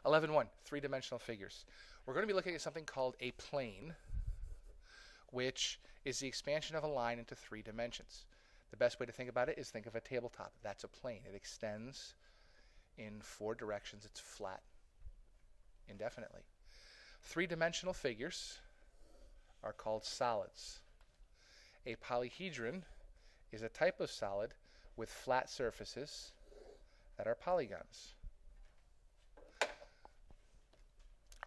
11.1, three-dimensional figures. We're going to be looking at something called a plane, which is the expansion of a line into 3 dimensions. The best way to think about it is think of a tabletop. That's a plane. It extends in 4 directions. It's flat indefinitely. 3-dimensional figures are called solids. A polyhedron is a type of solid with flat surfaces that are polygons.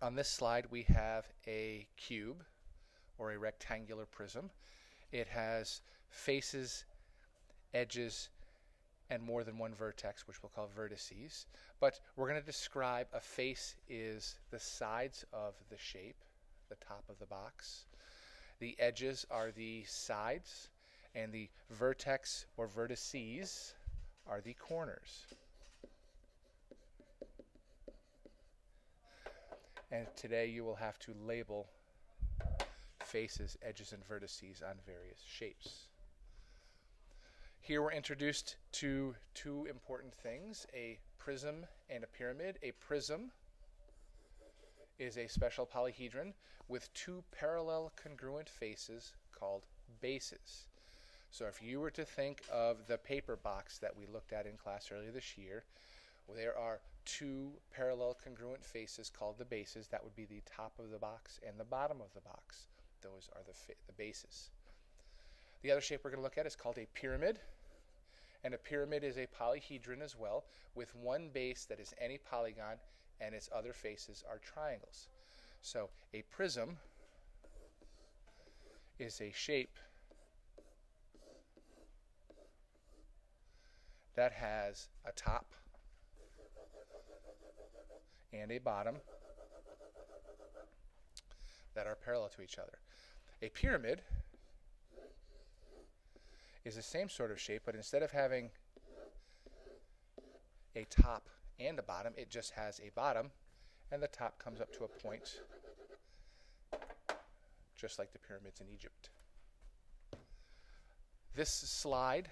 On this slide we have a cube or a rectangular prism. It has faces, edges, and more than one vertex, which we'll call vertices. But we're going to describe a face is the sides of the shape, the top of the box. The edges are the sides, and the vertex or vertices are the corners. And today you will have to label faces, edges, and vertices on various shapes. Here we're introduced to 2 important things, a prism and a pyramid. A prism is a special polyhedron with 2 parallel congruent faces called bases. So if you were to think of the paper box that we looked at in class earlier this year, there are 2 parallel congruent faces called the bases. That would be the top of the box and the bottom of the box. Those are the bases. The other shape we're going to look at is called a pyramid. And a pyramid is a polyhedron as well, with one base that is any polygon and its other faces are triangles. So a prism is a shape that has a top and a bottom that are parallel to each other. A pyramid is the same sort of shape, but instead of having a top and a bottom, it just has a bottom, and the top comes up to a point, just like the pyramids in Egypt. This slide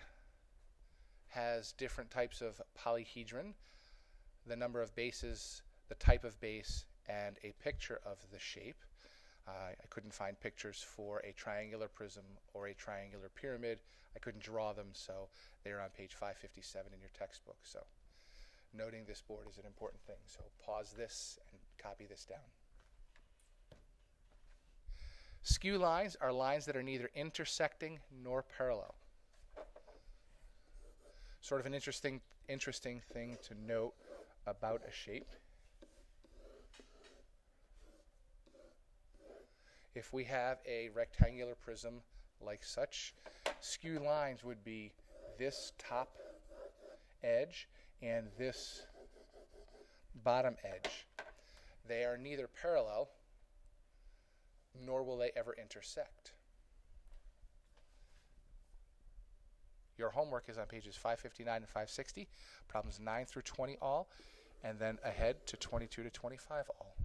has different types of polyhedron, the number of bases, the type of base, and a picture of the shape. I couldn't find pictures for a triangular prism or a triangular pyramid. I couldn't draw them, so they're on page 557 in your textbook. So noting this board is an important thing. So pause this and copy this down. Skew lines are lines that are neither intersecting nor parallel. Sort of an interesting thing to note about a shape. If we have a rectangular prism like such, skew lines would be this top edge and this bottom edge. They are neither parallel, nor will they ever intersect. Your homework is on pages 559 and 560, problems 9 through 20 all, and then ahead to 22 to 25 all.